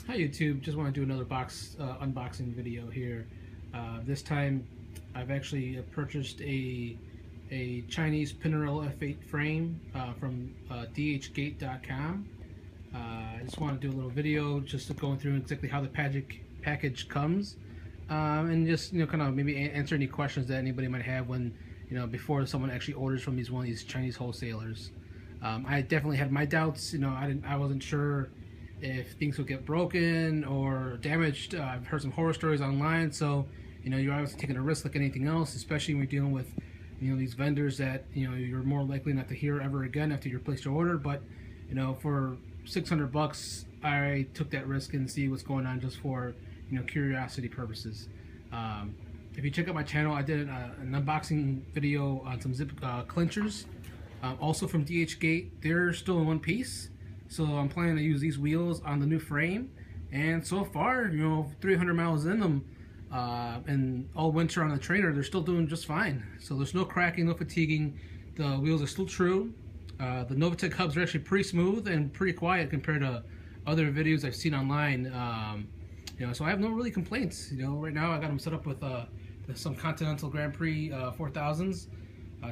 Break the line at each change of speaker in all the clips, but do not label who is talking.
Hi YouTube, just want to do another box unboxing video here. This time I've actually purchased a Chinese Pinarello F8 frame from dhgate.com. I just want to do a little video just going through exactly how the package comes, and just kind of maybe answer any questions that anybody might have when before someone actually orders from one of these Chinese wholesalers. I definitely had my doubts. I wasn't sure if things would get broken or damaged. I've heard some horror stories online, so you're obviously taking a risk like anything else, especially when you're dealing with these vendors that you're more likely not to hear ever again after you place your order. But for $600, I took that risk and see what's going on just for curiosity purposes. If you check out my channel, I did an unboxing video on some zip clinchers, also from DHgate. They're still in one piece. So I'm planning to use these wheels on the new frame, and so far, 300 miles in them, and all winter on the trainer, they're still doing just fine. So there's no cracking, no fatiguing. The wheels are still true. The Novatec hubs are actually pretty smooth and pretty quiet compared to other videos I've seen online. So I have no really complaints. Right now I got them set up with some Continental Grand Prix 4000s,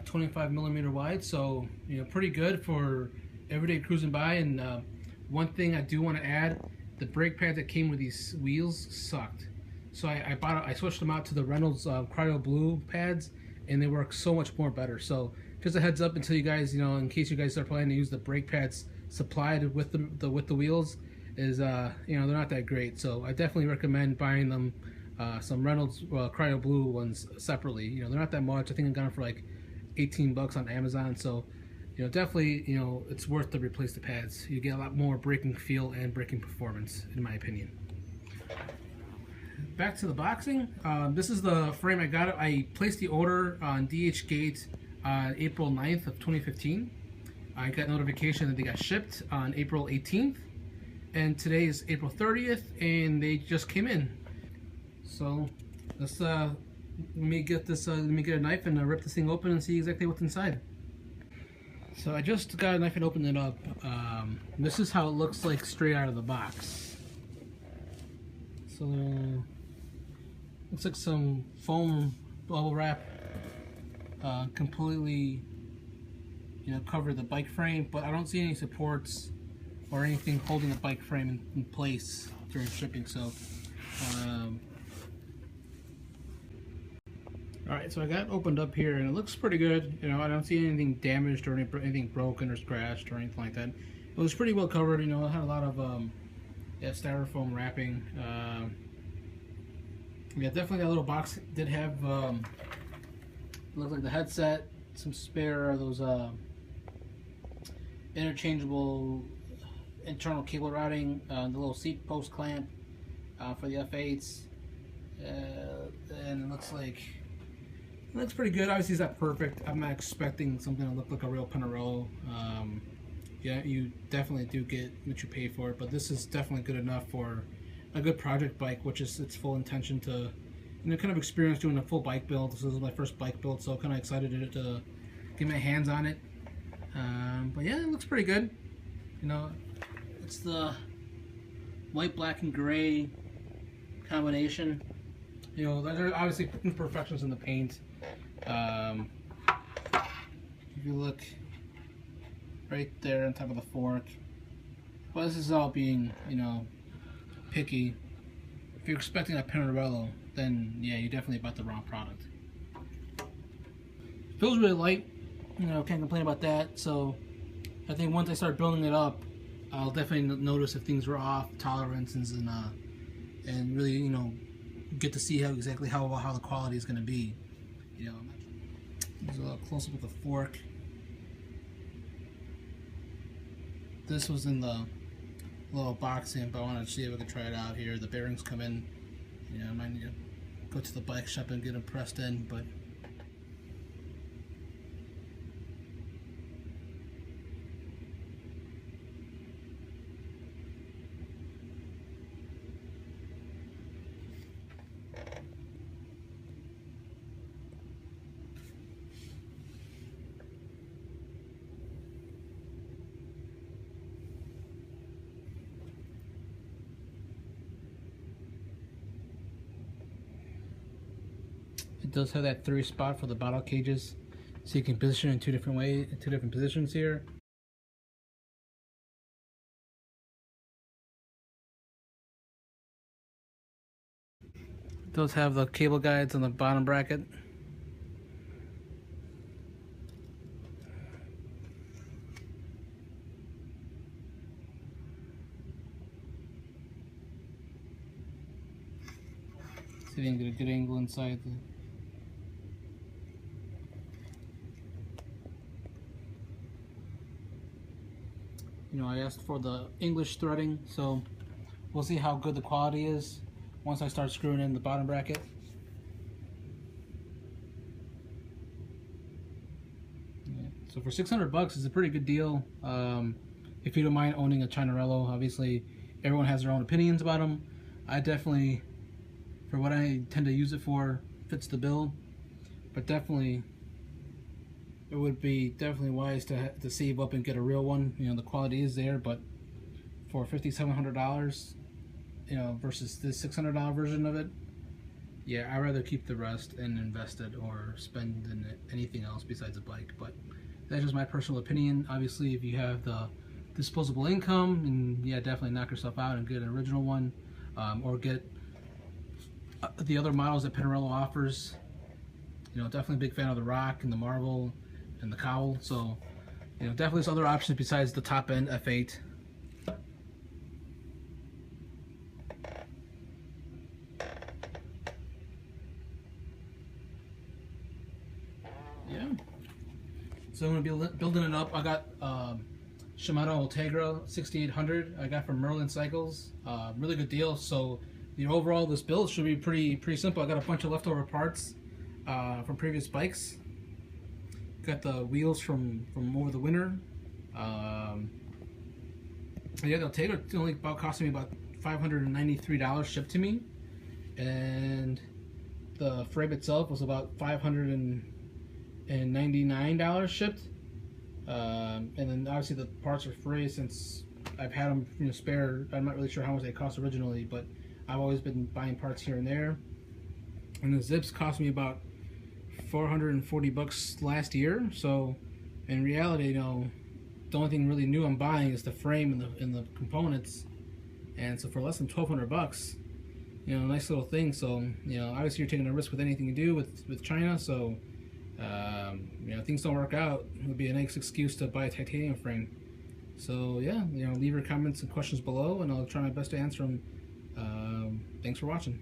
25 millimeter wide. So pretty good for everyday cruising by. And one thing I do want to add, the brake pads that came with these wheels sucked. So I switched them out to the Reynolds Cryo Blue pads, and they work so much more better. So just a heads up until you guys, in case you guys are planning to use the brake pads supplied with the wheels, is they're not that great. So I definitely recommend buying them some Reynolds Cryo Blue ones separately. They're not that much. I think I got them for like 18 bucks on Amazon. So definitely, it's worth to replace the pads. You get a lot more braking feel and braking performance, in my opinion. Back to the boxing. This is the frame I got. I placed the order on DHgate on April 9th of 2015. I got notification that they got shipped on April 18th, and today is April 30th, and they just came in. So let's let me get a knife and rip this thing open and see exactly what's inside. So I just got a knife and opened it up. This is how it looks like straight out of the box. So looks like some foam bubble wrap completely covered the bike frame, but I don't see any supports or anything holding the bike frame in place during shipping. So alright, so I got it opened up here, and it looks pretty good. I don't see anything damaged or anything broken or scratched or anything like that. It was pretty well covered. It had a lot of styrofoam wrapping. Yeah, definitely that little box did have looks like the headset, some spare those interchangeable internal cable routing, the little seat post clamp for the F8s, and it looks like looks pretty good. Obviously, it's not perfect. I'm not expecting something to look like a real Pinarello. Yeah, you definitely do get what you pay for it, but this is definitely good enough for a good project bike, which is its full intention to, kind of experience doing a full bike build. This is my first bike build, so kind of excited to get my hands on it. But yeah, it looks pretty good. It's the white, black, and gray combination. There are obviously imperfections in the paint. If you look right there on top of the fork, well, this is all being, picky. If you're expecting a Pinarello, then yeah, you definitely bought the wrong product. Feels really light, can't complain about that. So I think once I start building it up, I'll definitely notice if things were off tolerances and really, get to see exactly how the quality is going to be. There's a little close up with the fork. This was in the little box in, but I wanted to see if I could try it out here. The bearings come in. I might need to go to the bike shop and get them pressed in, but does have that 3 spot for the bottle cages, so you can position in two different positions here. It does have the cable guides on the bottom bracket. See if you can get a good angle inside the. You know, I asked for the English threading, so we'll see how good the quality is once I start screwing in the bottom bracket. Yeah. So for 600 bucks, it's a pretty good deal. If you don't mind owning a Chinarello, obviously everyone has their own opinions about them. I definitely, for what I tend to use it for, fits the bill. But definitely, it would be definitely wise to save up and get a real one. You know, the quality is there, but for $5,700, you know, versus this $600 version of it, yeah, I'd rather keep the rest and invest it or spend in anything else besides a bike. But that's just my personal opinion. Obviously, if you have the disposable income, and yeah, definitely knock yourself out and get an original one, or get the other models that Pinarello offers. You know, definitely a big fan of the Rock and the Marvel and the Cowl. So, you know, definitely there's other options besides the top end F8. Yeah. So I'm gonna be building it up. I got Shimano Ultegra 6800. I got from Merlin Cycles. Really good deal. So the overall this build should be pretty simple. I got a bunch of leftover parts from previous bikes. Got the wheels from over the winter. Yeah, the Ultegra only costing me about $593 shipped to me, and the frame itself was about $599 shipped. And then obviously the parts are free since I've had them, you know, spare. I'm not really sure how much they cost originally, but I've always been buying parts here and there. And the zips cost me about 440 bucks last year. So in reality, you know, the only thing really new I'm buying is the frame and the components. And so for less than 1,200 bucks, you know, nice little thing. So, you know, obviously you're taking a risk with anything you do with China. So, you know, things don't work out, it would be a nice excuse to buy a titanium frame. So yeah, you know, leave your comments and questions below, and I'll try my best to answer them. Thanks for watching.